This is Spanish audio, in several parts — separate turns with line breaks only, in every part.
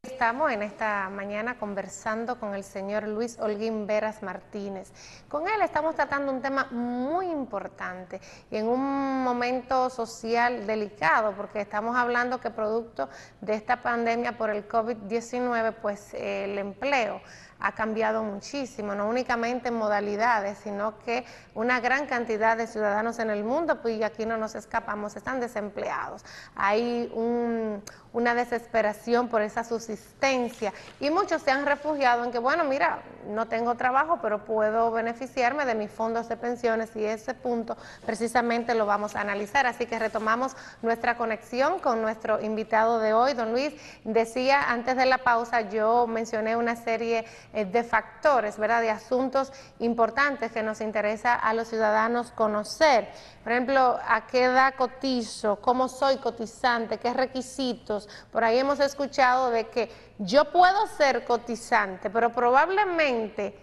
Estamos en esta mañana conversando con el señor Luis Holguín Veras Martínez. Con él estamos tratando un tema muy importante y en un momento social delicado, porque estamos hablando que producto de esta pandemia por el COVID-19, pues el empleo ha cambiado muchísimo, no únicamente en modalidades, sino que una gran cantidad de ciudadanos en el mundo, pues y aquí no nos escapamos, están desempleados. Hay una desesperación por esa subsistencia y muchos se han refugiado en que, bueno, mira, no tengo trabajo, pero puedo beneficiarme de mis fondos de pensiones, y ese punto precisamente lo vamos a analizar. Así que retomamos nuestra conexión con nuestro invitado de hoy. Don Luis, decía antes de la pausa, yo mencioné una serie de factores, ¿verdad?, de asuntos importantes que nos interesa a los ciudadanos conocer. Por ejemplo, ¿a qué edad cotizo? ¿Cómo soy cotizante? ¿Qué requisitos? Por ahí hemos escuchado de que yo puedo ser cotizante, pero probablemente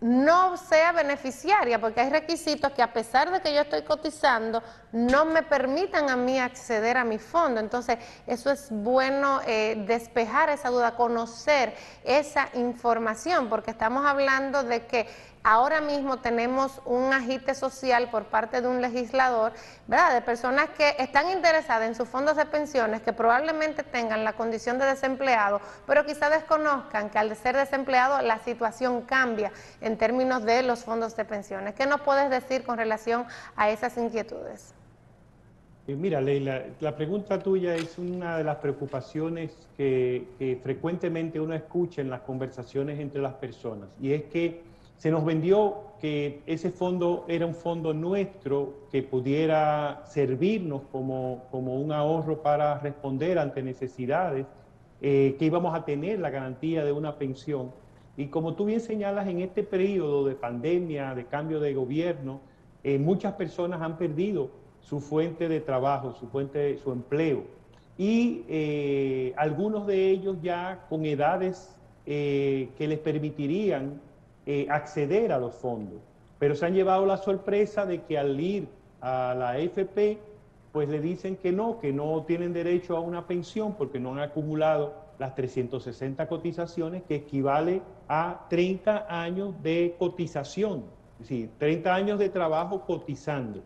no sea beneficiaria, porque hay requisitos que, a pesar de que yo estoy cotizando, no me permitan a mí acceder a mi fondo. Entonces, eso es bueno despejar esa duda, conocer esa información, porque estamos hablando de que ahora mismo tenemos un agite social por parte de un legislador, ¿verdad?, de personas que están interesadas en sus fondos de pensiones, que probablemente tengan la condición de desempleado, pero quizá desconozcan que al ser desempleado la situación cambia en términos de los fondos de pensiones. ¿Qué nos puedes decir con relación a esas inquietudes?
Mira, Leila, la pregunta tuya es una de las preocupaciones que frecuentemente uno escucha en las conversaciones entre las personas, y es que se nos vendió que ese fondo era un fondo nuestro que pudiera servirnos como un ahorro para responder ante necesidades, que íbamos a tener la garantía de una pensión. Y como tú bien señalas, en este periodo de pandemia, de cambio de gobierno, muchas personas han perdido su fuente de trabajo, su empleo. Y algunos de ellos ya con edades que les permitirían acceder a los fondos. Pero se han llevado la sorpresa de que al ir a la AFP, pues le dicen que no tienen derecho a una pensión porque no han acumulado las 360 cotizaciones, que equivale a 30 años de cotización, es decir, 30 años de trabajo cotizando.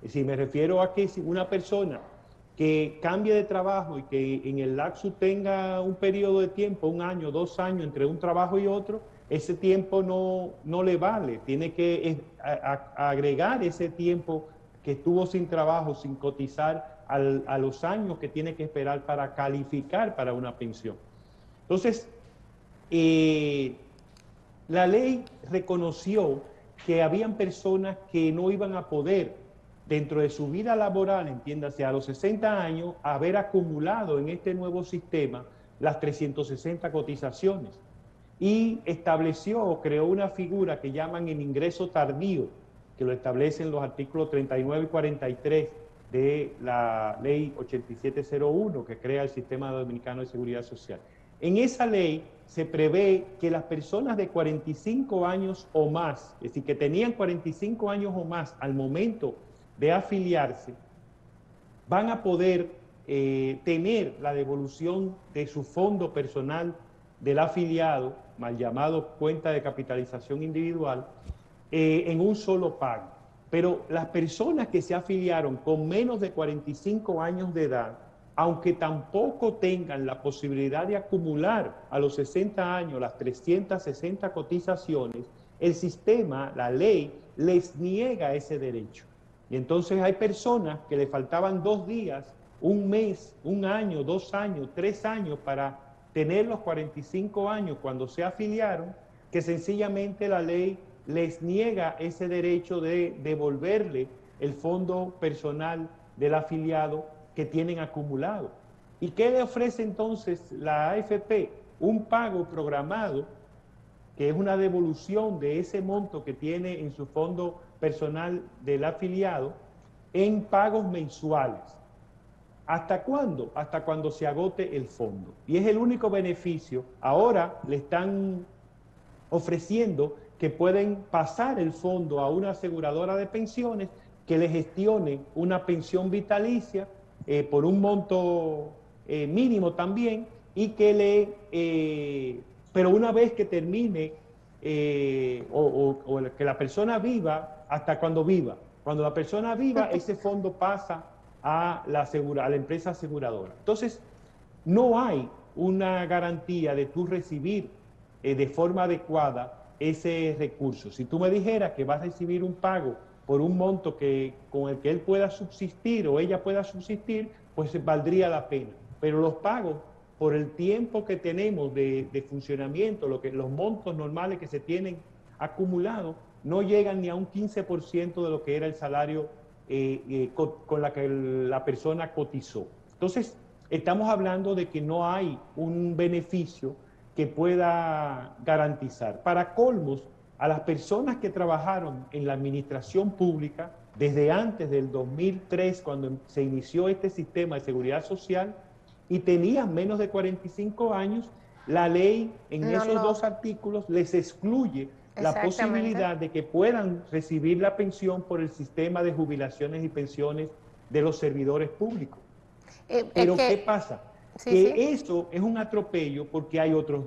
Es decir, me refiero a que si una persona que cambie de trabajo y que en el lapso tenga un periodo de tiempo, 1 año, 2 años entre un trabajo y otro, ese tiempo no le vale, tiene que agregar ese tiempo que estuvo sin trabajo, sin cotizar, a los años que tiene que esperar para calificar para una pensión. Entonces, la ley reconoció que habían personas que no iban a poder, dentro de su vida laboral, entiéndase, a los 60 años, haber acumulado en este nuevo sistema las 360 cotizaciones. Y estableció o creó una figura que llaman el ingreso tardío, que lo establecen los artículos 39 y 43 de la ley 8701, que crea el Sistema Dominicano de Seguridad Social. En esa ley se prevé que las personas de 45 años o más, es decir, que tenían 45 años o más al momento de afiliarse, van a poder tener la devolución de su fondo personal del afiliado, mal llamado cuenta de capitalización individual, en un solo pago. Pero las personas que se afiliaron con menos de 45 años de edad, aunque tampoco tengan la posibilidad de acumular a los 60 años las 360 cotizaciones, el sistema, la ley, les niega ese derecho. Y entonces hay personas que le faltaban 2 días, 1 mes, 1 año, 2 años, 3 años para tener los 45 años cuando se afiliaron, que sencillamente la ley les niega ese derecho de devolverle el fondo personal del afiliado que tienen acumulado. ¿Y qué le ofrece entonces la AFP? Un pago programado, que es una devolución de ese monto que tiene en su fondo personal del afiliado, en pagos mensuales. ¿Hasta cuándo? Hasta cuando se agote el fondo. Y es el único beneficio. Ahora le están ofreciendo que pueden pasar el fondo a una aseguradora de pensiones que le gestione una pensión vitalicia por un monto mínimo también, y que pero una vez que termine o que la persona viva, hasta cuando viva. Cuando la persona viva, ese fondo pasa a la empresa aseguradora. Entonces, no hay una garantía de tú recibir de forma adecuada ese recurso. Si tú me dijeras que vas a recibir un pago por un monto con el que él pueda subsistir o ella pueda subsistir, pues valdría la pena. Pero los pagos, por el tiempo que tenemos de funcionamiento, los montos normales que se tienen acumulados, no llegan ni a un 15% de lo que era el salario con la que la persona cotizó. Entonces, estamos hablando de que no hay un beneficio que pueda garantizar. Para colmos, a las personas que trabajaron en la administración pública desde antes del 2003, cuando se inició este sistema de seguridad social, y tenían menos de 45 años, la ley en esos dos artículos les excluye la posibilidad de que puedan recibir la pensión por el sistema de jubilaciones y pensiones de los servidores públicos. Pero ¿qué pasa? Que eso es un atropello, porque hay otros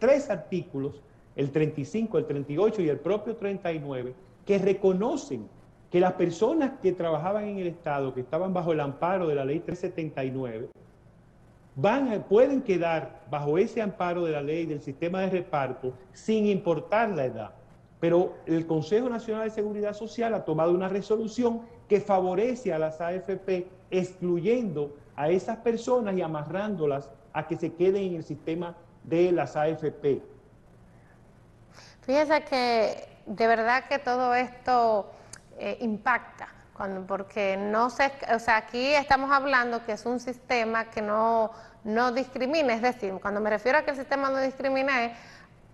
tres artículos, el 35, el 38 y el propio 39, que reconocen que las personas que trabajaban en el Estado, que estaban bajo el amparo de la ley 379, pueden quedar bajo ese amparo de la ley del sistema de reparto sin importar la edad. Pero el Consejo Nacional de Seguridad Social ha tomado una resolución que favorece a las AFP, excluyendo a esas personas y amarrándolas a que se queden en el sistema de las AFP.
Fíjese que de verdad que todo esto impacta, porque no se, o sea, aquí estamos hablando que es un sistema que no discrimina, es decir, cuando me refiero a que el sistema no discrimina es,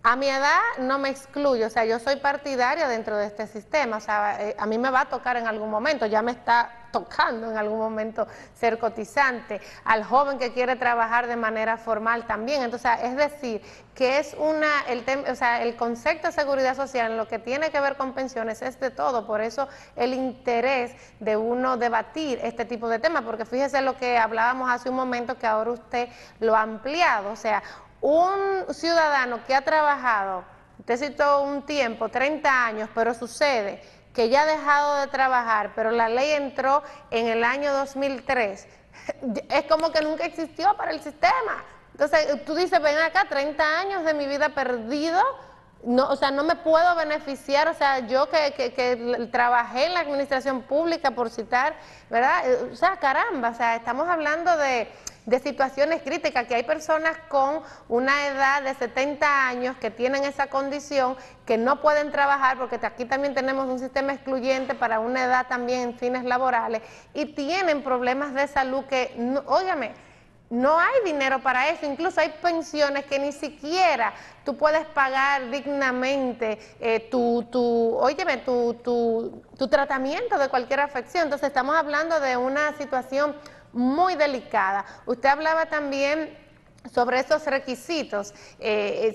a mi edad no me excluyo, o sea, yo soy partidaria dentro de este sistema, o sea, a mí me va a tocar en algún momento, ya me está tocando en algún momento ser cotizante, al joven que quiere trabajar de manera formal también. Entonces, es decir, que es el concepto de seguridad social en lo que tiene que ver con pensiones es de todo, por eso el interés de uno debatir este tipo de temas, porque fíjese lo que hablábamos hace un momento, que ahora usted lo ha ampliado, o sea, un ciudadano que ha trabajado, usted citó un tiempo, 30 años, pero sucede que ya ha dejado de trabajar, pero la ley entró en el año 2003, es como que nunca existió para el sistema. Entonces, tú dices, ven acá, 30 años de mi vida perdido, no, o sea, no me puedo beneficiar, o sea, yo que trabajé en la administración pública, por citar, ¿verdad? O sea, caramba, o sea, estamos hablando de situaciones críticas, que hay personas con una edad de 70 años que tienen esa condición, que no pueden trabajar, porque aquí también tenemos un sistema excluyente para una edad también en fines laborales, y tienen problemas de salud que, óigame, no hay dinero para eso, incluso hay pensiones que ni siquiera tú puedes pagar dignamente tu tratamiento de cualquier afección. Entonces estamos hablando de una situación muy delicada. Usted hablaba también sobre esos requisitos,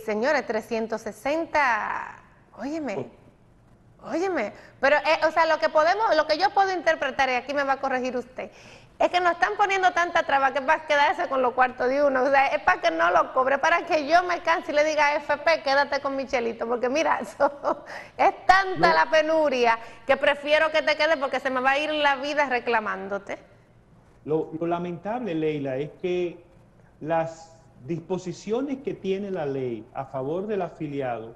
señores, 360, óyeme, pero o sea, lo que yo puedo interpretar, y aquí me va a corregir usted, es que nos están poniendo tanta traba que es para quedarse con los cuartos de uno, o sea, es para que no lo cobre, para que yo me canse y le diga a FP, quédate con Michelito, porque mira, es tanta la penuria que prefiero que te quedes porque se me va a ir la vida reclamándote.
Lo lamentable, Leila, es que las disposiciones que tiene la ley a favor del afiliado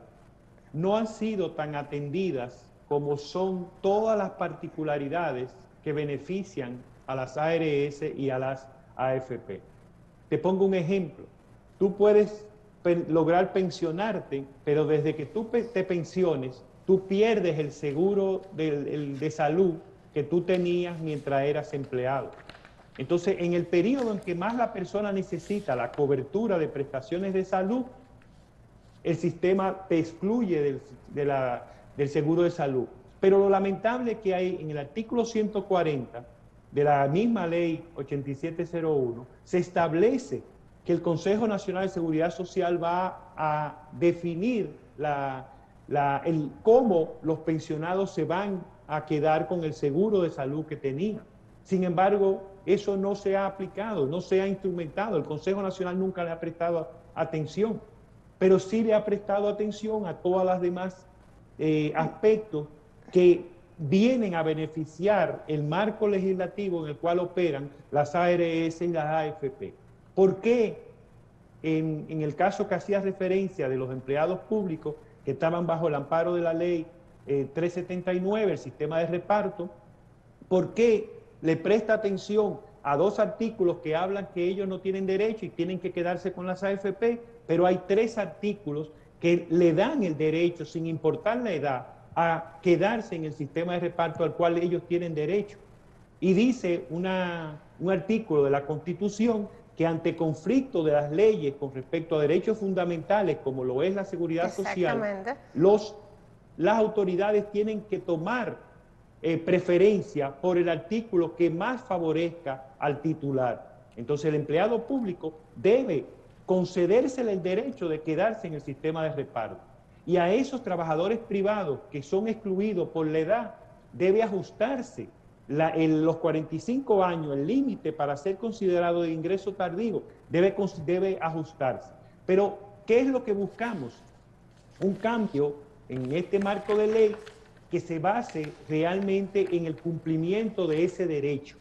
no han sido tan atendidas como son todas las particularidades que benefician a las ARS y a las AFP. Te pongo un ejemplo. Tú puedes lograr pensionarte, pero desde que tú te pensiones, tú pierdes el seguro de salud que tú tenías mientras eras empleado. Entonces, en el periodo en que más la persona necesita la cobertura de prestaciones de salud, el sistema te excluye del seguro de salud. Pero lo lamentable que hay en el artículo 140, de la misma ley 8701, se establece que el Consejo Nacional de Seguridad Social va a definir cómo los pensionados se van a quedar con el seguro de salud que tenían. Sin embargo, eso no se ha aplicado, no se ha instrumentado. El Consejo Nacional nunca le ha prestado atención, pero sí le ha prestado atención a todas las demás aspectos que vienen a beneficiar el marco legislativo en el cual operan las ARS y las AFP. ¿Por qué en el caso que hacía referencia de los empleados públicos que estaban bajo el amparo de la ley 379, el sistema de reparto, por qué le presta atención a dos artículos que hablan que ellos no tienen derecho y tienen que quedarse con las AFP, pero hay 3 artículos que le dan el derecho, sin importar la edad, a quedarse en el sistema de reparto al cual ellos tienen derecho? Y dice un artículo de la Constitución que ante conflicto de las leyes con respecto a derechos fundamentales, como lo es la seguridad social, las autoridades tienen que tomar preferencia por el artículo que más favorezca al titular. Entonces el empleado público debe concedérsele el derecho de quedarse en el sistema de reparto. Y a esos trabajadores privados que son excluidos por la edad, debe ajustarse en los 45 años, el límite para ser considerado de ingreso tardío, debe ajustarse. Pero, ¿qué es lo que buscamos? Un cambio en este marco de ley que se base realmente en el cumplimiento de ese derecho.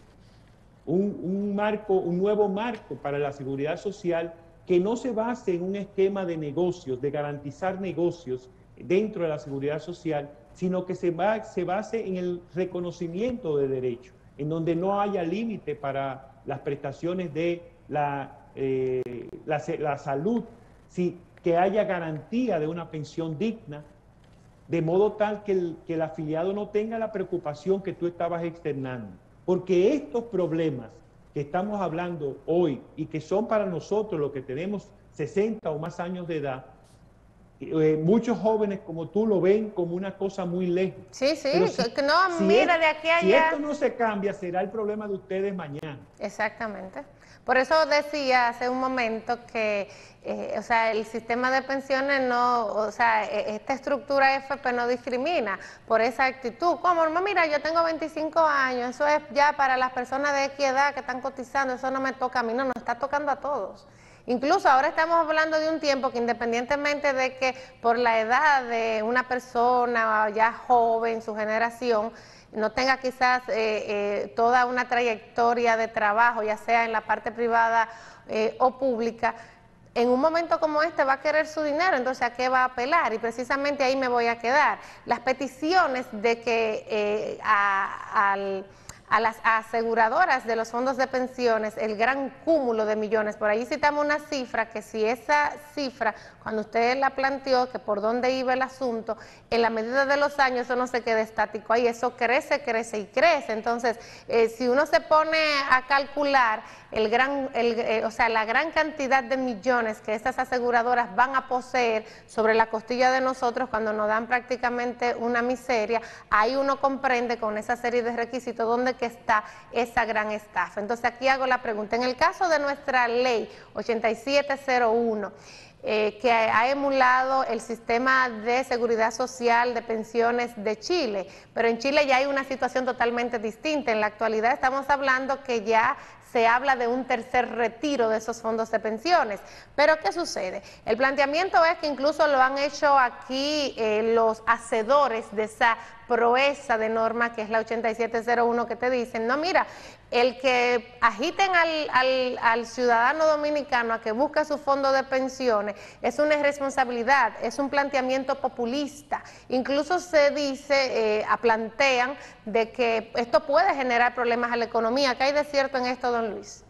Un nuevo marco para la seguridad social que no se base en un esquema de negocios, de garantizar negocios dentro de la seguridad social, sino que se base en el reconocimiento de derechos, en donde no haya límite para las prestaciones de la salud, que haya garantía de una pensión digna, de modo tal que el afiliado no tenga la preocupación que tú estabas externando. Porque estos problemas que estamos hablando hoy y que son para nosotros los que tenemos 60 o más años de edad, muchos jóvenes como tú lo ven como una cosa muy lejos.
Sí, que no mira de aquí a allá.
Si esto no se cambia, será el problema de ustedes mañana.
Exactamente. Por eso decía hace un momento que, o sea, el sistema de pensiones no, o sea, esta estructura FP no discrimina por esa actitud. Como, mira, yo tengo 25 años, eso es ya para las personas de equidad que están cotizando, eso no me toca a mí, no, nos está tocando a todos. Incluso ahora estamos hablando de un tiempo que independientemente de que por la edad de una persona ya joven, su generación, no tenga quizás toda una trayectoria de trabajo, ya sea en la parte privada o pública, en un momento como este va a querer su dinero, entonces ¿a qué va a apelar? Y precisamente ahí me voy a quedar. Las peticiones de que a las aseguradoras de los fondos de pensiones, el gran cúmulo de millones, por ahí citamos una cifra, que si esa cifra, cuando usted la planteó, que por dónde iba el asunto, en la medida de los años eso no se queda estático ahí, eso crece, crece y crece. Entonces, si uno se pone a calcular o sea, la gran cantidad de millones que estas aseguradoras van a poseer sobre la costilla de nosotros cuando nos dan prácticamente una miseria, ahí uno comprende con esa serie de requisitos dónde que está esa gran estafa. Entonces aquí hago la pregunta, en el caso de nuestra ley 8701, que ha emulado el sistema de seguridad social de pensiones de Chile, pero en Chile ya hay una situación totalmente distinta. En la actualidad estamos hablando que ya se habla de un tercer retiro de esos fondos de pensiones. Pero ¿qué sucede? El planteamiento es que incluso lo han hecho aquí los hacedores de esa proeza de norma que es la 8701, que te dicen, no, mira, el que agiten al ciudadano dominicano a que busque su fondo de pensiones es una irresponsabilidad, es un planteamiento populista. Incluso se dice, plantean de que esto puede generar problemas a la economía. ¿Qué hay de cierto en esto, don Luis?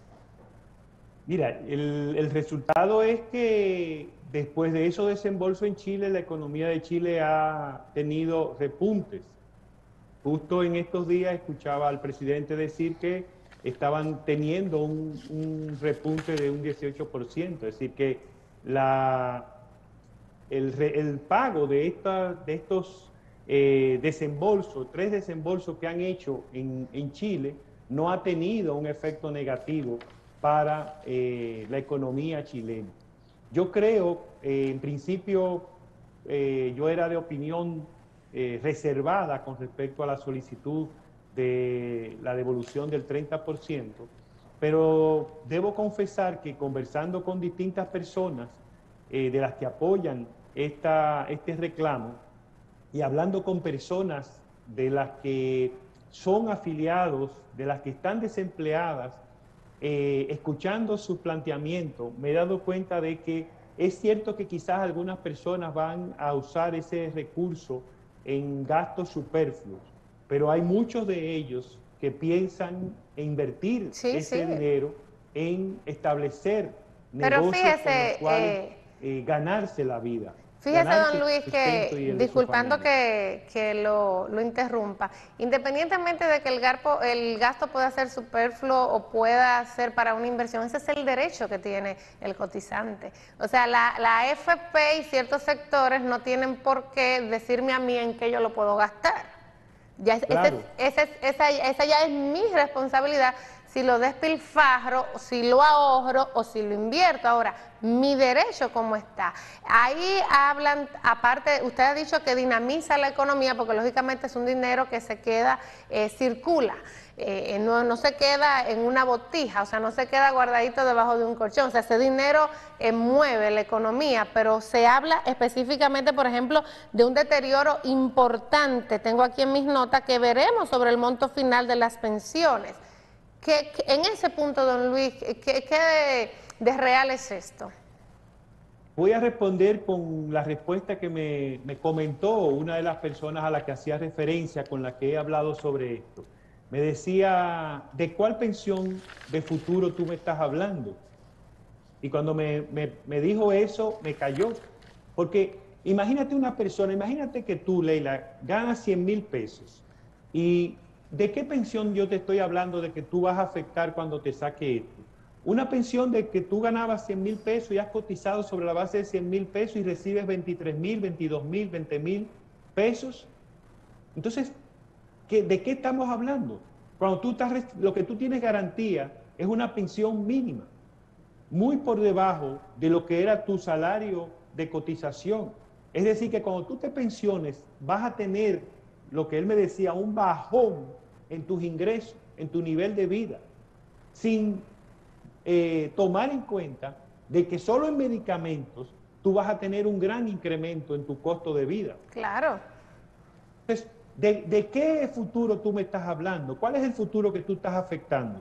Mira, el resultado es que después de esos desembolsos en Chile, la economía de Chile ha tenido repuntes. Justo en estos días escuchaba al presidente decir que estaban teniendo un repunte de un 18%, es decir, que el pago de estos desembolsos, 3 desembolsos que han hecho en Chile, no ha tenido un efecto negativo para la economía chilena. Yo creo, en principio, yo era de opinión reservada con respecto a la solicitud de la devolución del 30%, pero debo confesar que conversando con distintas personas de las que apoyan este reclamo y hablando con personas de las que son afiliados, de las que están desempleadas, escuchando sus planteamientos, me he dado cuenta de que es cierto que quizás algunas personas van a usar ese recurso en gastos superfluos, pero hay muchos de ellos que piensan en invertir ese dinero en establecer negocios con los cuales ganarse la vida.
Fíjese, don Luis, que, disculpando que lo interrumpa, independientemente de que el gasto pueda ser superfluo o pueda ser para una inversión, ese es el derecho que tiene el cotizante. O sea, la AFP y ciertos sectores no tienen por qué decirme a mí en qué yo lo puedo gastar. Ya claro. Esa ya es mi responsabilidad, si lo despilfarro, si lo ahorro o si lo invierto. Ahora, mi derecho cómo está. Ahí hablan, aparte, usted ha dicho que dinamiza la economía porque lógicamente es un dinero que se queda, circula. No se queda en una botija, o sea, no se queda guardadito debajo de un colchón, o sea, ese dinero mueve la economía, pero se habla específicamente, por ejemplo, de un deterioro importante, tengo aquí en mis notas, que veremos sobre el monto final de las pensiones. En ese punto, don Luis, ¿qué de real es esto?
Voy a responder con la respuesta que me comentó una de las personas a la que hacía referencia, con la que he hablado sobre esto. Me decía, ¿de cuál pensión de futuro tú me estás hablando? Y cuando me dijo eso, me cayó. Porque imagínate una persona, imagínate que tú, Leila, ganas 100,000 pesos. ¿Y de qué pensión yo te estoy hablando de que tú vas a afectar cuando te saque esto? Una pensión de que tú ganabas 100,000 pesos y has cotizado sobre la base de 100,000 pesos y recibes 23,000, 22,000, 20,000 pesos. Entonces, ¿de qué estamos hablando? Cuando lo que tú tienes garantía es una pensión mínima, muy por debajo de lo que era tu salario de cotización. Es decir, que cuando tú te pensiones vas a tener, lo que él me decía, un bajón en tus ingresos, en tu nivel de vida, sin tomar en cuenta de que solo en medicamentos tú vas a tener un gran incremento en tu costo de vida.
Claro.
Entonces, ¿de qué futuro tú me estás hablando? ¿Cuál es el futuro que tú estás afectando?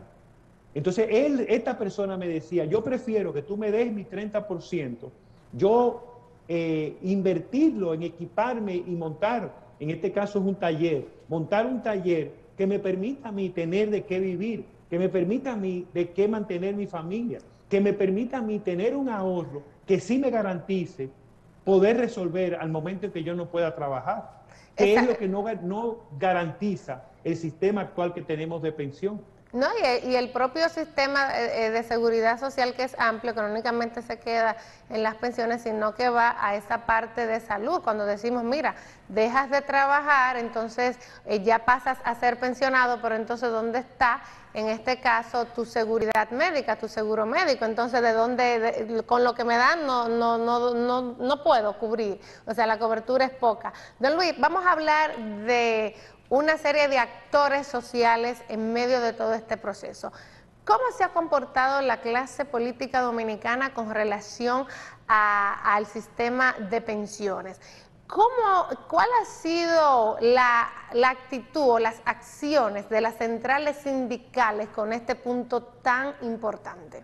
Entonces, esta persona me decía, yo prefiero que tú me des mi 30%, yo invertirlo en equiparme y montar, en este caso es un taller, montar un taller que me permita a mí tener de qué vivir, que me permita a mí de qué mantener mi familia, que me permita a mí tener un ahorro que sí me garantice poder resolver al momento en que yo no pueda trabajar, que es lo que no garantiza el sistema actual que tenemos de pensión.
No, y el propio sistema de seguridad social, que es amplio, que no únicamente se queda en las pensiones, sino que va a esa parte de salud. Cuando decimos, mira, dejas de trabajar, entonces ya pasas a ser pensionado, pero entonces ¿dónde está, en este caso, tu seguridad médica, tu seguro médico? Entonces, ¿de dónde, con lo que me dan no puedo cubrir? O sea, la cobertura es poca. Don Luis, vamos a hablar de una serie de actores sociales en medio de todo este proceso. ¿Cómo se ha comportado la clase política dominicana con relación al sistema de pensiones? ¿Cuál ha sido la actitud o las acciones de las centrales sindicales con este punto tan importante?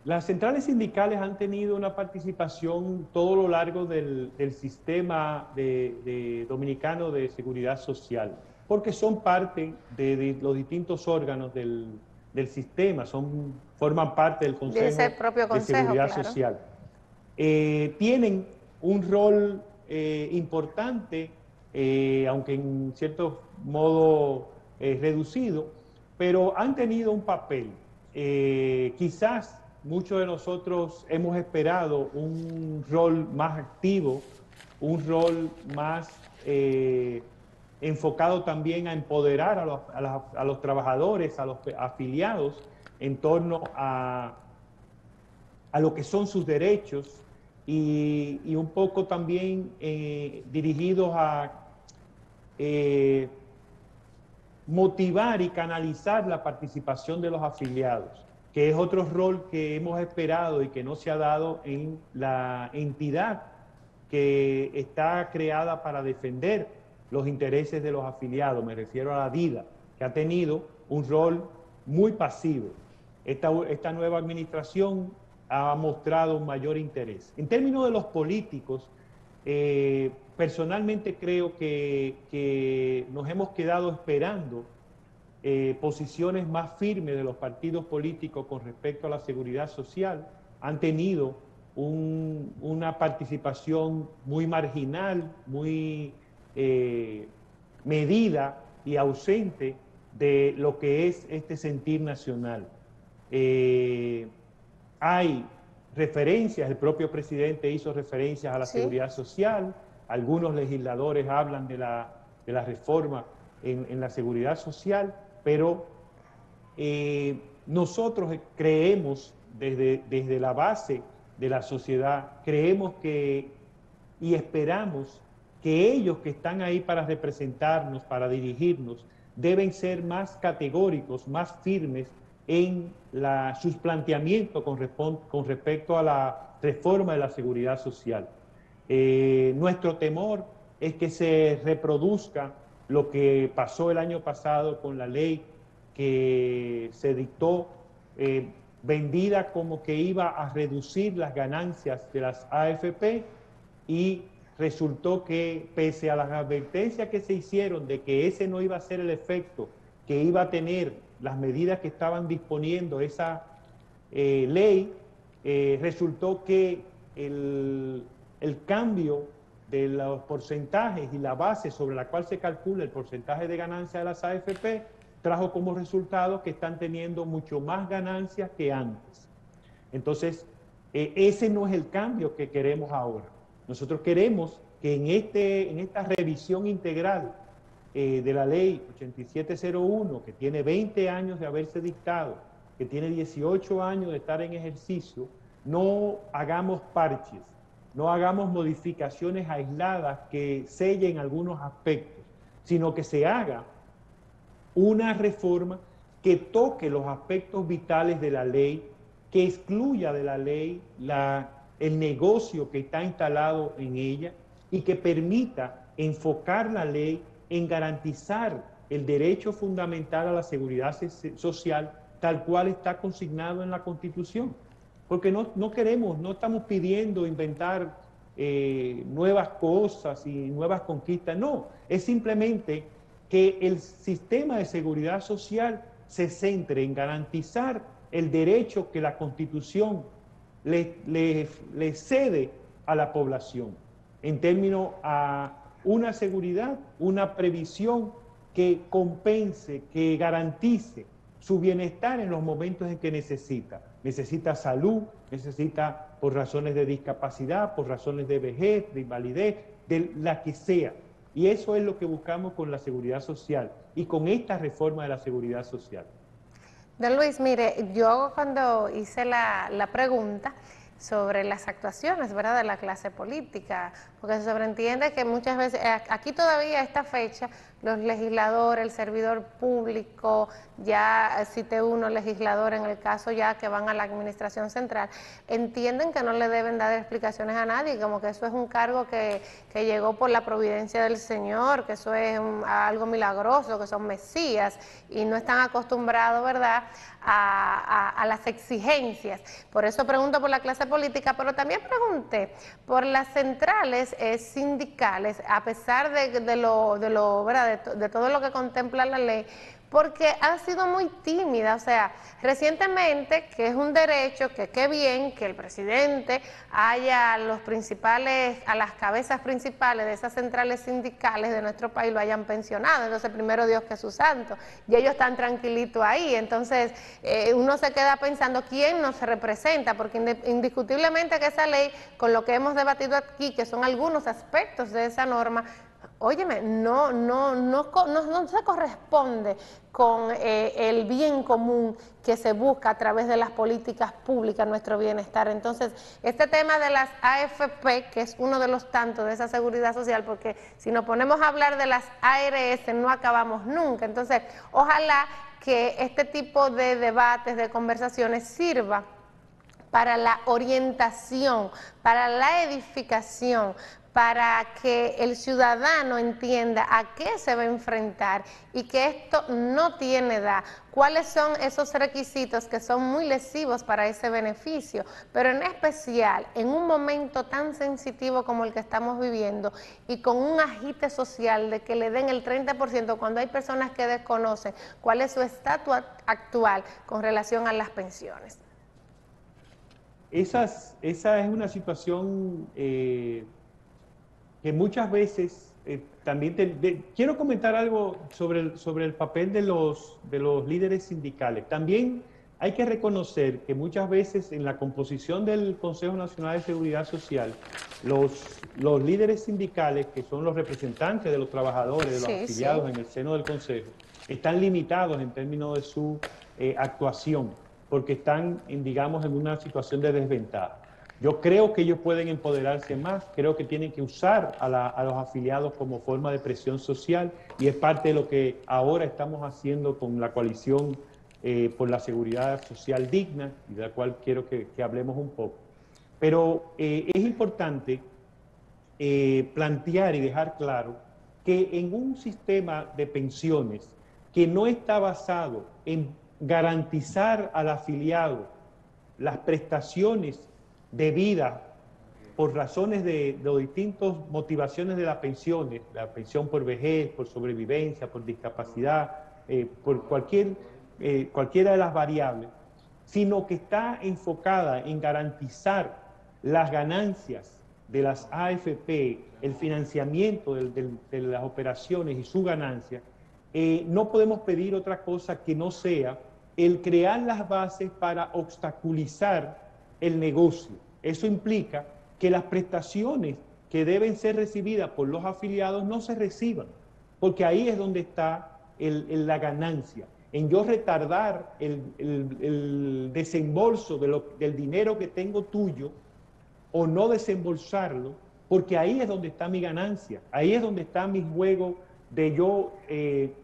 Las centrales sindicales han tenido una participación todo lo largo del sistema dominicano de seguridad social, porque son parte de los distintos órganos del sistema, forman parte del Consejo de Seguridad Social. Tienen un rol importante, aunque en cierto modo reducido, pero han tenido un papel. Quizás muchos de nosotros hemos esperado un rol más activo, un rol más enfocado también a empoderar a los trabajadores, a los afiliados en torno a lo que son sus derechos y un poco también dirigidos a motivar y canalizar la participación de los afiliados, que es otro rol que hemos esperado y que no se ha dado en la entidad que está creada para defender los intereses de los afiliados. Me refiero a la DIDA, que ha tenido un rol muy pasivo. Esta nueva administración ha mostrado un mayor interés. En términos de los políticos, personalmente creo que nos hemos quedado esperando posiciones más firmes de los partidos políticos con respecto a la seguridad social. Han tenido una participación muy marginal, muy medida y ausente de lo que es este sentir nacional. Hay referencias, el propio presidente hizo referencias a la seguridad social, algunos legisladores hablan de la reforma en la seguridad social, pero nosotros creemos desde la base de la sociedad, creemos y esperamos que ellos que están ahí para representarnos, para dirigirnos, deben ser más categóricos, más firmes en sus planteamientos con respecto a la reforma de la seguridad social. Nuestro temor es que se reproduzca lo que pasó el año pasado con la ley que se dictó, vendida como que iba a reducir las ganancias de las AFP, y resultó que, pese a las advertencias que se hicieron de que ese no iba a ser el efecto que iba a tener las medidas que estaban disponiendo esa ley, resultó que el cambio de los porcentajes y la base sobre la cual se calcula el porcentaje de ganancia de las AFP trajo como resultado que están teniendo mucho más ganancias que antes. Entonces, ese no es el cambio que queremos ahora. Nosotros queremos que en esta revisión integral de la ley 8701, que tiene 20 años de haberse dictado, que tiene 18 años de estar en ejercicio, no hagamos parches, no hagamos modificaciones aisladas que sellen algunos aspectos, sino que se haga una reforma que toque los aspectos vitales de la ley, que excluya de la ley el negocio que está instalado en ella y que permita enfocar la ley en garantizar el derecho fundamental a la seguridad social tal cual está consignado en la Constitución. Porque no queremos, no estamos pidiendo inventar nuevas cosas y nuevas conquistas, no, es simplemente que el sistema de seguridad social se centre en garantizar el derecho que la Constitución le cede a la población en términos a una seguridad, una previsión que compense, que garantice su bienestar en los momentos en que necesita. Necesita salud, necesita por razones de discapacidad, por razones de vejez, de invalidez, de la que sea. Y eso es lo que buscamos con la seguridad social y con esta reforma de la seguridad social.
Don Luis, mire, yo cuando hice la pregunta sobre las actuaciones, ¿verdad?, de la clase política, porque se sobreentiende que muchas veces, aquí todavía a esta fecha, los legisladores, el servidor público, ya cité uno legislador en el caso ya que van a la administración central, entienden que no le deben dar explicaciones a nadie, como que eso es un cargo que llegó por la providencia del Señor, que eso es algo milagroso, que son mesías, y no están acostumbrados, ¿verdad?, a las exigencias. Por eso pregunto por la clase política, pero también pregunté por las centrales sindicales, a pesar ¿verdad?, de todo lo que contempla la ley, porque ha sido muy tímida. O sea, recientemente, que es un derecho, que qué bien que el presidente haya a las cabezas principales de esas centrales sindicales de nuestro país lo hayan pensionado. Entonces, primero Dios que su santo, y ellos están tranquilitos ahí. Entonces, uno se queda pensando quién nos representa, porque indiscutiblemente que esa ley, con lo que hemos debatido aquí, que son algunos aspectos de esa norma, óyeme, no se corresponde con el bien común que se busca a través de las políticas públicas, nuestro bienestar. Entonces, este tema de las AFP, que es uno de los tantos de esa seguridad social, porque si nos ponemos a hablar de las ARS no acabamos nunca. Entonces, ojalá que este tipo de debates, de conversaciones sirva para la orientación, para la edificación, para que el ciudadano entienda a qué se va a enfrentar y que esto no tiene edad, cuáles son esos requisitos que son muy lesivos para ese beneficio, pero en especial en un momento tan sensitivo como el que estamos viviendo y con un agite social de que le den el 30% cuando hay personas que desconocen cuál es su estatus actual con relación a las pensiones.
Esa es una situación que muchas veces también quiero comentar algo sobre el papel de los líderes sindicales. También hay que reconocer que muchas veces en la composición del Consejo Nacional de Seguridad Social, los líderes sindicales, que son los representantes de los trabajadores, de los afiliados en el seno del Consejo, están limitados en términos de su actuación, porque están, digamos, en una situación de desventaja. Yo creo que ellos pueden empoderarse más, creo que tienen que usar a los afiliados como forma de presión social, y es parte de lo que ahora estamos haciendo con la coalición por la seguridad social digna, y de la cual quiero que hablemos un poco. Pero es importante plantear y dejar claro que en un sistema de pensiones que no está basado en garantizar al afiliado las prestaciones debidas por razones de distintas motivaciones de las pensiones, la pensión por vejez, por sobrevivencia, por discapacidad, por cualquiera de las variables, sino que está enfocada en garantizar las ganancias de las AFP, el financiamiento de las operaciones y su ganancia. No podemos pedir otra cosa que no sea el crear las bases para obstaculizar el negocio. Eso implica que las prestaciones que deben ser recibidas por los afiliados no se reciban, porque ahí es donde está la ganancia, en yo retardar el desembolso del dinero que tengo tuyo o no desembolsarlo, porque ahí es donde está mi ganancia, ahí es donde está mi juego de yo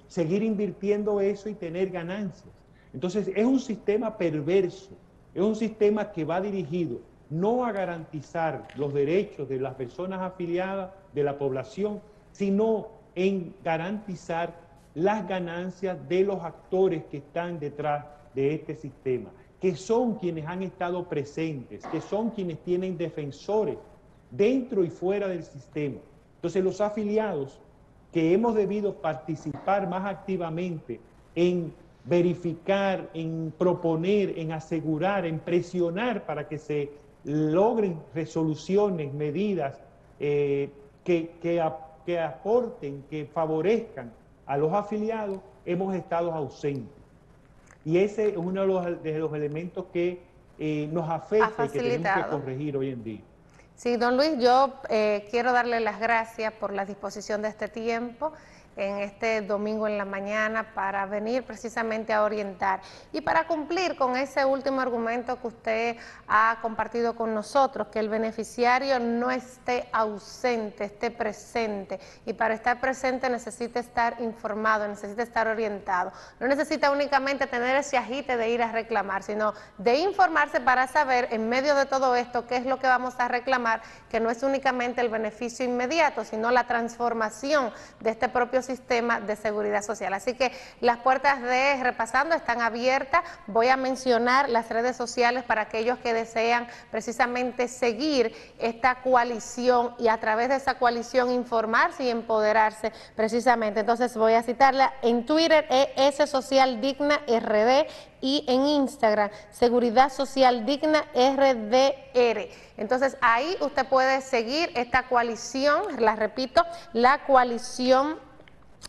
seguir invirtiendo eso y tener ganancias. Entonces es un sistema perverso, es un sistema que va dirigido no a garantizar los derechos de las personas afiliadas, de la población, sino en garantizar las ganancias de los actores que están detrás de este sistema, que son quienes han estado presentes, que son quienes tienen defensores dentro y fuera del sistema. Entonces los afiliados que hemos debido participar más activamente en verificar, en proponer, en asegurar, en presionar para que se logren resoluciones, medidas que aporten, que favorezcan a los afiliados, hemos estado ausentes. Y ese es uno de los elementos que nos afecta y que tenemos que corregir hoy en día.
Sí, don Luis, yo quiero darle las gracias por la disposición de este tiempo en este domingo en la mañana para venir precisamente a orientar y para cumplir con ese último argumento que usted ha compartido con nosotros, que el beneficiario no esté ausente, esté presente, y para estar presente necesita estar informado, necesita estar orientado, no necesita únicamente tener ese agite de ir a reclamar, sino de informarse para saber en medio de todo esto qué es lo que vamos a reclamar, que no es únicamente el beneficio inmediato, sino la transformación de este propio sistema de seguridad social. Así que las puertas de Repasando están abiertas. Voy a mencionar las redes sociales para aquellos que desean precisamente seguir esta coalición y a través de esa coalición informarse y empoderarse precisamente. Entonces voy a citarla en Twitter, ES Social Digna RD, y en Instagram, Seguridad Social Digna RDR. Entonces ahí usted puede seguir esta coalición, la repito, la coalición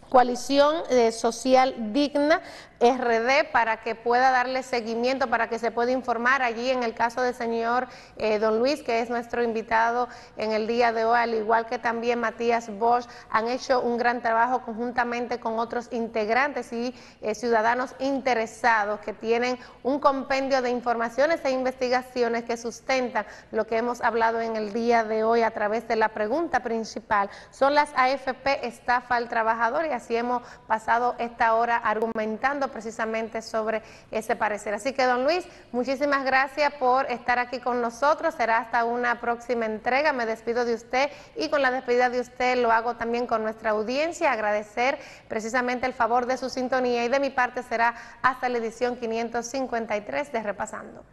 Coalición Social Digna RD, para que pueda darle seguimiento, para que se pueda informar allí en el caso del señor don Luis, que es nuestro invitado en el día de hoy, al igual que también Matías Bosch, han hecho un gran trabajo conjuntamente con otros integrantes y ciudadanos interesados que tienen un compendio de informaciones e investigaciones que sustentan lo que hemos hablado en el día de hoy a través de la pregunta principal. Son las AFP estafa al trabajador, y así hemos pasado esta hora argumentando precisamente sobre ese parecer. Así que, don Luis, muchísimas gracias por estar aquí con nosotros. Será hasta una próxima entrega. Me despido de usted, y con la despedida de usted lo hago también con nuestra audiencia. Agradecer precisamente el favor de su sintonía, y de mi parte será hasta la edición 553 de Repasando.